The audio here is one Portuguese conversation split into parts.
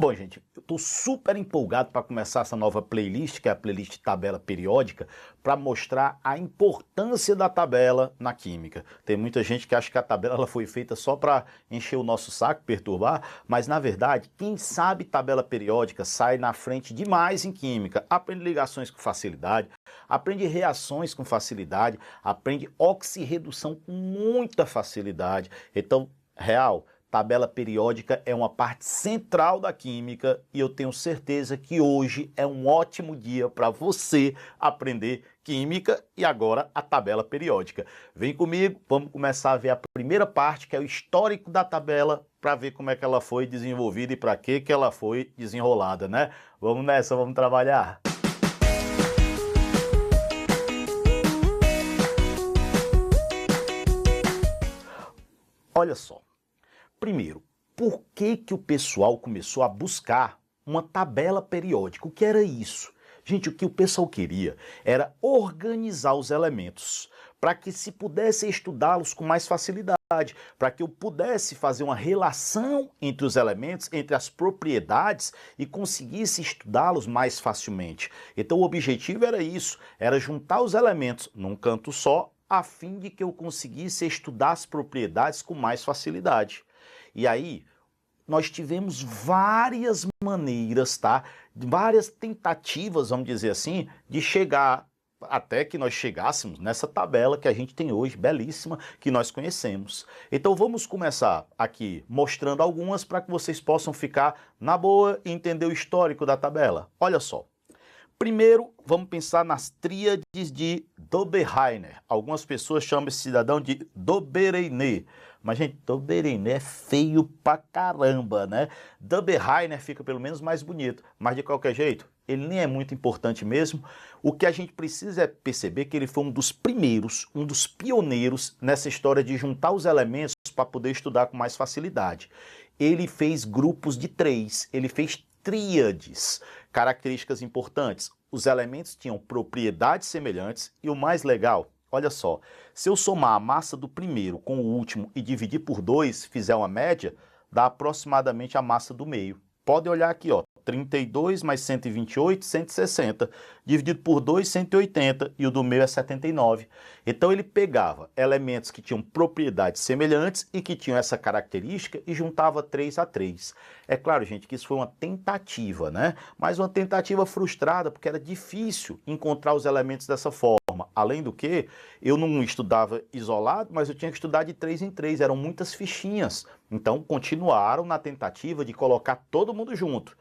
Bom, gente, eu estou super empolgado para começar essa nova playlist, que é a playlist Tabela Periódica, para mostrar a importância da tabela na química. Tem muita gente que acha que a tabela ela foi feita só para encher o nosso saco, perturbar, mas na verdade, quem sabe tabela periódica sai na frente demais em química. Aprende ligações com facilidade, aprende reações com facilidade, aprende oxirredução com muita facilidade. Então, real, tabela periódica é uma parte central da química e eu tenho certeza que hoje é um ótimo dia para você aprender química e agora a tabela periódica. Vem comigo, vamos começar a ver a primeira parte, que é o histórico da tabela, para ver como é que ela foi desenvolvida e para que ela foi desenrolada, né? Vamos nessa, vamos trabalhar. Olha só. Primeiro, por que o pessoal começou a buscar uma tabela periódica? O que era isso? Gente, o que o pessoal queria era organizar os elementos para que se pudesse estudá-los com mais facilidade, para que eu pudesse fazer uma relação entre os elementos, entre as propriedades e conseguisse estudá-los mais facilmente. Então o objetivo era isso, era juntar os elementos num canto só, a fim de que eu conseguisse estudar as propriedades com mais facilidade. E aí, nós tivemos várias maneiras, tá? Várias tentativas, vamos dizer assim, de chegar até que nós chegássemos nessa tabela que a gente tem hoje, belíssima, que nós conhecemos. Então vamos começar aqui mostrando algumas para que vocês possam ficar na boa e entender o histórico da tabela. Olha só. Primeiro, vamos pensar nas tríades de Dobereiner. Algumas pessoas chamam esse cidadão de Dobereiner. Mas, gente, Dobereiner é feio pra caramba, né? Dobereiner fica pelo menos mais bonito. Mas, de qualquer jeito, ele nem é muito importante mesmo. O que a gente precisa é perceber que ele foi um dos primeiros, um dos pioneiros nessa história de juntar os elementos para poder estudar com mais facilidade. Ele fez grupos de 3, ele fez tríades. Características importantes: os elementos tinham propriedades semelhantes e o mais legal, olha só, se eu somar a massa do primeiro com o último e dividir por 2, fizer uma média, dá aproximadamente a massa do meio. Pode olhar aqui, ó, 32 mais 128, 160, dividido por 2, 180, e o do meio é 79. Então ele pegava elementos que tinham propriedades semelhantes e que tinham essa característica e juntava 3 a 3. É claro, gente, que isso foi uma tentativa, né? Mas uma tentativa frustrada, porque era difícil encontrar os elementos dessa forma. Além do que, eu não estudava isolado, mas eu tinha que estudar de 3 em 3, eram muitas fichinhas. Então continuaram na tentativa de colocar todo mundo junto.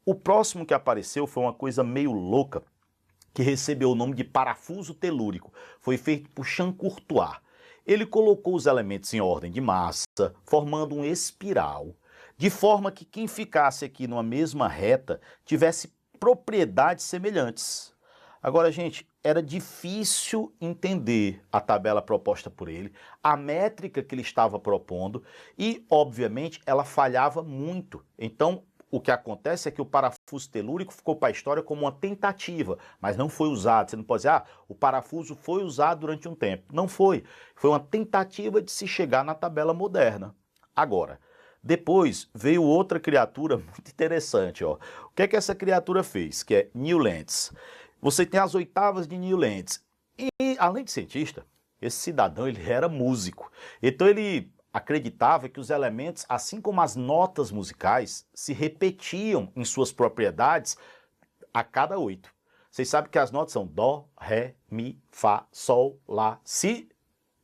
O próximo que apareceu foi uma coisa meio louca, que recebeu o nome de parafuso telúrico. Foi feito por Champ-Courtois. Ele colocou os elementos em ordem de massa, formando um espiral, de forma que quem ficasse aqui numa mesma reta tivesse propriedades semelhantes. Agora, gente, era difícil entender a tabela proposta por ele, a métrica que ele estava propondo e, obviamente, ela falhava muito. Então, o que acontece é que o parafuso telúrico ficou para a história como uma tentativa, mas não foi usado. Você não pode dizer, o parafuso foi usado durante um tempo. Não foi. Foi uma tentativa de se chegar na tabela moderna. Agora, depois veio outra criatura muito interessante. Ó. O que é que essa criatura fez? Que é Newlands. Você tem as oitavas de Newlands. E, além de cientista, esse cidadão ele era músico. Então ele acreditava que os elementos, assim como as notas musicais, se repetiam em suas propriedades a cada 8. Vocês sabem que as notas são Dó, Ré, Mi, Fá, Sol, Lá, Si,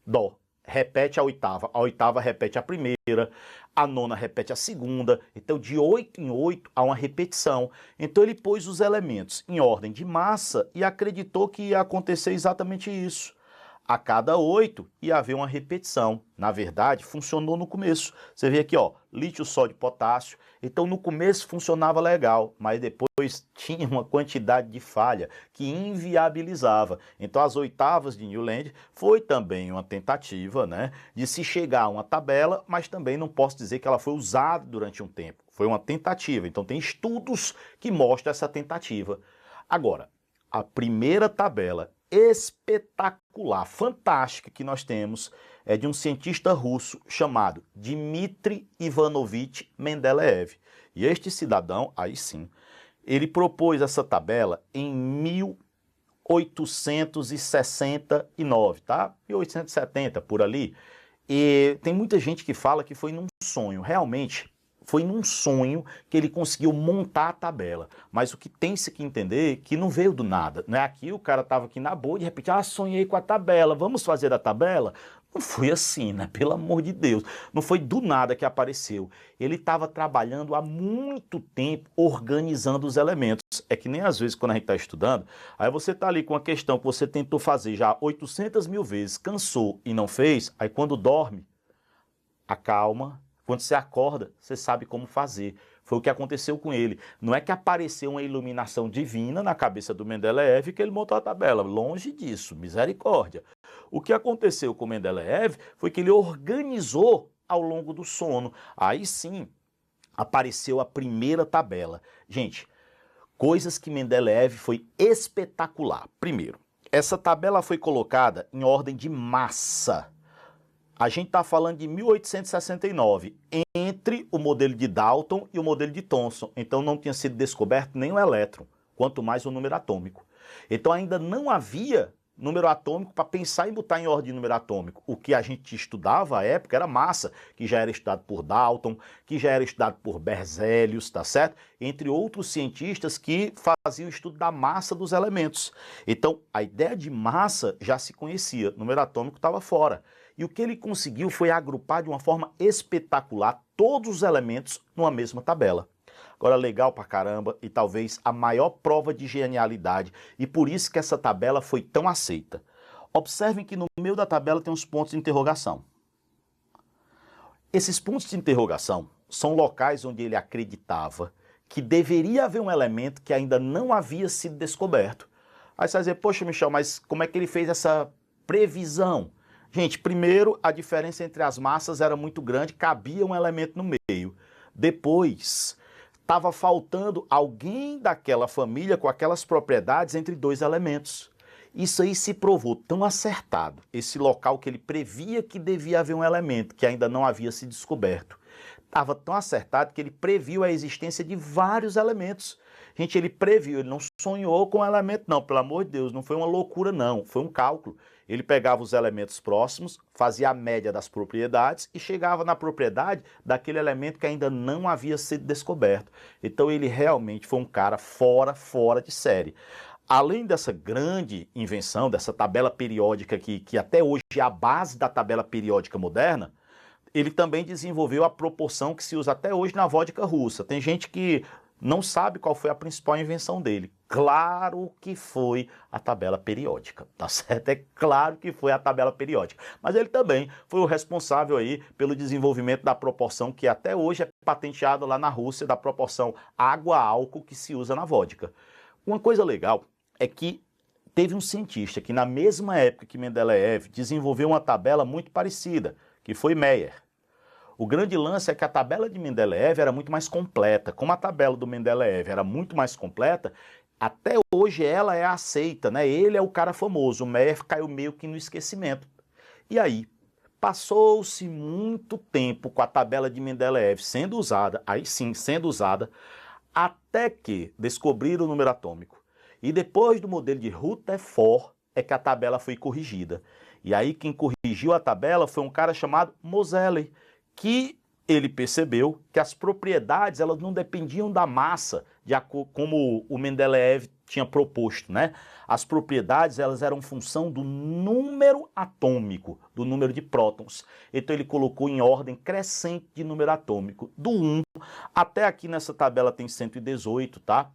Dó. Repete a oitava repete a primeira, a nona repete a segunda, então de 8 em 8 há uma repetição. Então ele pôs os elementos em ordem de massa e acreditou que ia acontecer exatamente isso. A cada 8 ia haver uma repetição. Na verdade, funcionou no começo. Você vê aqui, ó, lítio, sódio, potássio. Então, no começo funcionava legal, mas depois tinha uma quantidade de falha que inviabilizava. Então, as oitavas de Newland foi também uma tentativa, né, de se chegar a uma tabela, mas também não posso dizer que ela foi usada durante um tempo. Foi uma tentativa. Então, tem estudos que mostram essa tentativa. Agora, a primeira tabela espetacular fantástica que nós temos é de um cientista russo chamado Dmitry Ivanovich Mendeleev. E este cidadão, aí sim, ele propôs essa tabela em 1869, tá? 1870, por ali. E tem muita gente que fala que foi num sonho. Realmente, foi num sonho que ele conseguiu montar a tabela. Mas o que tem-se que entender é que não veio do nada. Não é aqui, o cara estava aqui na boa e de repente, sonhei com a tabela, vamos fazer a tabela? Não foi assim, né? Pelo amor de Deus. Não foi do nada que apareceu. Ele estava trabalhando há muito tempo organizando os elementos. É que nem às vezes quando a gente está estudando, aí você está ali com uma questão que você tentou fazer já 800 mil vezes, cansou e não fez, aí quando dorme, acalma. Quando você acorda, você sabe como fazer. Foi o que aconteceu com ele. Não é que apareceu uma iluminação divina na cabeça do Mendeleev que ele montou a tabela. Longe disso, misericórdia. O que aconteceu com o Mendeleev foi que ele organizou ao longo do sono. Aí sim, apareceu a primeira tabela. Gente, coisas que Mendeleev foi espetacular. Primeiro, essa tabela foi colocada em ordem de massa. A gente está falando de 1869, entre o modelo de Dalton e o modelo de Thomson. Então não tinha sido descoberto nem o elétron, quanto mais o número atômico. Então ainda não havia número atômico para pensar em botar em ordem de número atômico. O que a gente estudava à época era massa, que já era estudado por Dalton, que já era estudado por Berzelius, tá certo? Entre outros cientistas que faziam o estudo da massa dos elementos. Então a ideia de massa já se conhecia, número atômico estava fora. E o que ele conseguiu foi agrupar de uma forma espetacular todos os elementos numa mesma tabela. Agora, legal pra caramba e talvez a maior prova de genialidade, e por isso que essa tabela foi tão aceita. Observem que no meio da tabela tem uns pontos de interrogação. Esses pontos de interrogação são locais onde ele acreditava que deveria haver um elemento que ainda não havia sido descoberto. Aí você vai dizer, poxa, Michel, mas como é que ele fez essa previsão? Gente, primeiro, a diferença entre as massas era muito grande, cabia um elemento no meio. Depois, estava faltando alguém daquela família com aquelas propriedades entre dois elementos. Isso aí se provou tão acertado, esse local que ele previa que devia haver um elemento que ainda não havia se descoberto. Estava tão acertado que ele previu a existência de vários elementos. Gente, ele previu, ele não sonhou com um elemento não, pelo amor de Deus, não foi uma loucura não, foi um cálculo. Ele pegava os elementos próximos, fazia a média das propriedades e chegava na propriedade daquele elemento que ainda não havia sido descoberto. Então ele realmente foi um cara fora de série. Além dessa grande invenção, dessa tabela periódica que até hoje é a base da tabela periódica moderna, ele também desenvolveu a proporção que se usa até hoje na vodka russa. Tem gente que não sabe qual foi a principal invenção dele. Claro que foi a tabela periódica, tá certo? É claro que foi a tabela periódica. Mas ele também foi o responsável aí pelo desenvolvimento da proporção que até hoje é patenteada lá na Rússia, da proporção água-álcool que se usa na vodka. Uma coisa legal é que teve um cientista que na mesma época que Mendeleev desenvolveu uma tabela muito parecida, que foi Meyer. O grande lance é que a tabela de Mendeleev era muito mais completa. Como a tabela do Mendeleev era muito mais completa, até hoje ela é aceita, né? Ele é o cara famoso, o Meyer caiu meio que no esquecimento. E aí, passou-se muito tempo com a tabela de Mendeleev sendo usada, aí sim, sendo usada, até que descobriram o número atômico. E depois do modelo de Rutherford é que a tabela foi corrigida. E aí quem corrigiu a tabela foi um cara chamado Moseley, que ele percebeu que as propriedades elas não dependiam da massa, como o Mendeleev tinha proposto, né? As propriedades elas eram função do número atômico, do número de prótons. Então ele colocou em ordem crescente de número atômico, do 1 até aqui nessa tabela tem 118, tá?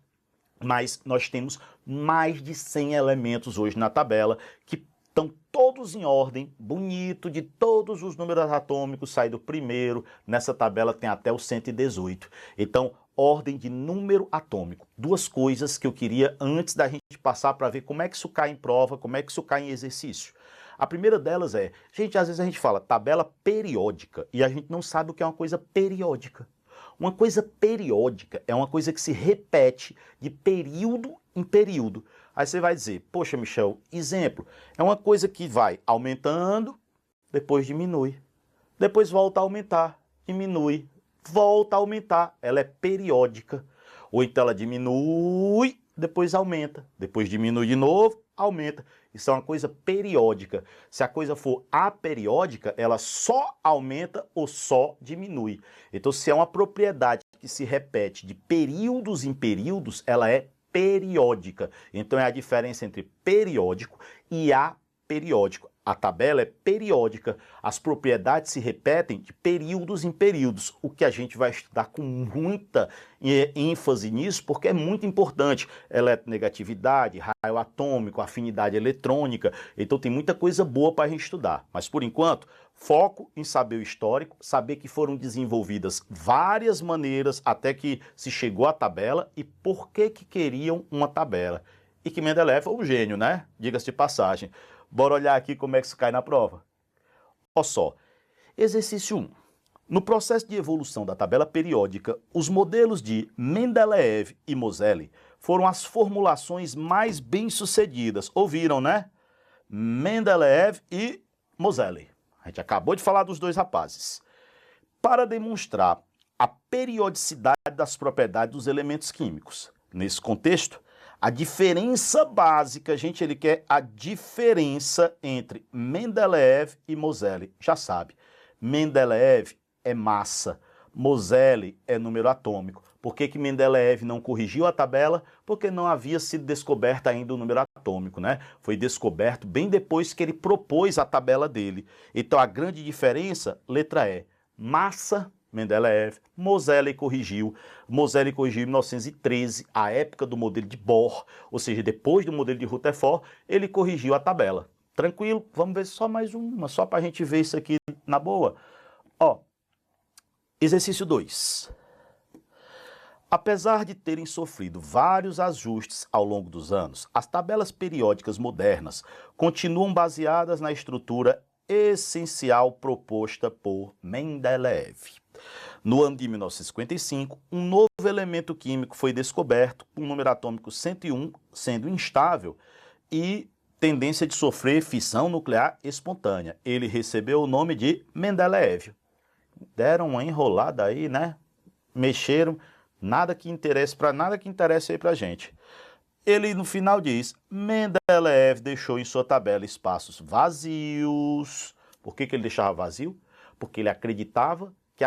Mas nós temos mais de 100 elementos hoje na tabela que estão todos em ordem, bonito, de todos os números atômicos, sai do primeiro, nessa tabela tem até o 118. Então, ordem de número atômico. Duas coisas que eu queria antes da gente passar para ver como é que isso cai em prova, como é que isso cai em exercício. A primeira delas é, gente, às vezes a gente fala tabela periódica e a gente não sabe o que é uma coisa periódica. Uma coisa periódica é uma coisa que se repete de período em período. Aí você vai dizer, poxa, Michel, exemplo, é uma coisa que vai aumentando, depois diminui. Depois volta a aumentar, diminui, volta a aumentar. Ela é periódica. Ou então ela diminui, depois aumenta. Depois diminui de novo, aumenta. Isso é uma coisa periódica. Se a coisa for aperiódica, ela só aumenta ou só diminui. Então, se é uma propriedade que se repete de períodos em períodos, ela é periódica. Então, é a diferença entre periódico e aperiódico. A tabela é periódica, as propriedades se repetem de períodos em períodos, o que a gente vai estudar com muita ênfase nisso, porque é muito importante. Eletronegatividade, raio atômico, afinidade eletrônica, então tem muita coisa boa para a gente estudar. Mas por enquanto, foco em saber o histórico, saber que foram desenvolvidas várias maneiras até que se chegou à tabela e por que queriam uma tabela. E que Mendeleev é um gênio, né? Diga-se de passagem. Bora olhar aqui como é que isso cai na prova. Olha só, exercício 1. No processo de evolução da tabela periódica, os modelos de Mendeleev e Moseley foram as formulações mais bem-sucedidas. Ouviram, né? Mendeleev e Moseley. A gente acabou de falar dos dois rapazes. Para demonstrar a periodicidade das propriedades dos elementos químicos. Nesse contexto, a diferença básica, gente, ele quer a diferença entre Mendeleev e Moseley. Já sabe, Mendeleev é massa, Moseley é número atômico. Por que Mendeleev não corrigiu a tabela? Porque não havia sido descoberto ainda o número atômico, né? Foi descoberto bem depois que ele propôs a tabela dele. Então a grande diferença, letra E, massa, Mendeleev, Moseley corrigiu em 1913, a época do modelo de Bohr, ou seja, depois do modelo de Rutherford, ele corrigiu a tabela. Tranquilo? Vamos ver só mais uma, só para a gente ver isso aqui na boa. Ó, exercício 2. Apesar de terem sofrido vários ajustes ao longo dos anos, as tabelas periódicas modernas continuam baseadas na estrutura essencial proposta por Mendeleev. No ano de 1955, um novo elemento químico foi descoberto, com o número atômico 101 sendo instável e tendência de sofrer fissão nuclear espontânea. Ele recebeu o nome de Mendeleev. Deram uma enrolada aí, né? Mexeram, nada que interesse aí pra gente. Ele no final diz, Mendeleev deixou em sua tabela espaços vazios. Por que ele deixava vazio? Porque ele acreditava que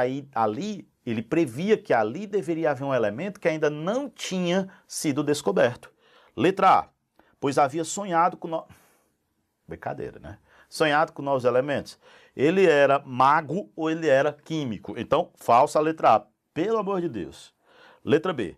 ele previa que ali deveria haver um elemento que ainda não tinha sido descoberto. Letra A, pois havia sonhado com... Brincadeira, né? Sonhado com novos elementos. Ele era mago ou ele era químico? Então, falsa a letra A, pelo amor de Deus. Letra B,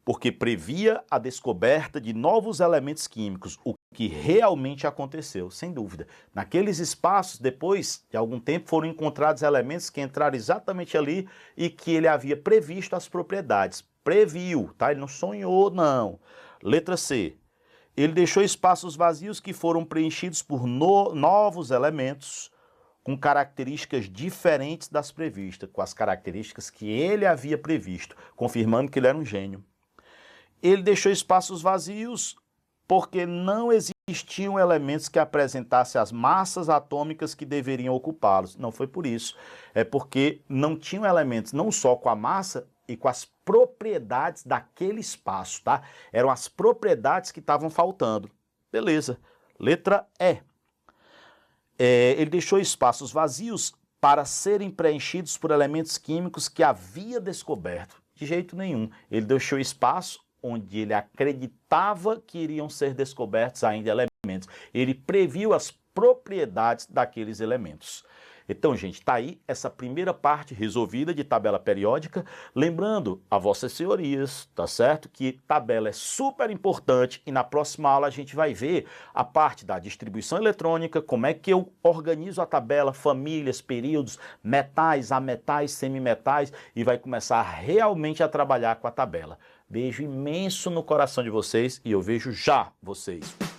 porque previa a descoberta de novos elementos químicos, o que realmente aconteceu, sem dúvida. Naqueles espaços, depois de algum tempo, foram encontrados elementos que entraram exatamente ali e que ele havia previsto as propriedades. Previu, tá? Ele não sonhou, não. Letra C, ele deixou espaços vazios que foram preenchidos por novos elementos com características diferentes das previstas, com as características que ele havia previsto, confirmando que ele era um gênio. Ele deixou espaços vazios porque não existiam elementos que apresentassem as massas atômicas que deveriam ocupá-los. Não foi por isso. É porque não tinham elementos não só com a massa e com as propriedades daquele espaço, tá? Eram as propriedades que estavam faltando. Beleza. Letra E. Ele deixou espaços vazios para serem preenchidos por elementos químicos que havia descoberto. De jeito nenhum. Ele deixou espaço onde ele acreditava que iriam ser descobertos ainda elementos. Ele previu as propriedades daqueles elementos. Então, gente, está aí essa primeira parte resolvida de tabela periódica. Lembrando a vossas senhorias, tá certo? Que tabela é super importante e na próxima aula a gente vai ver a parte da distribuição eletrônica, como é que eu organizo a tabela, famílias, períodos, metais, ametais, semimetais e vai começar realmente a trabalhar com a tabela. Beijo imenso no coração de vocês e eu vejo já vocês.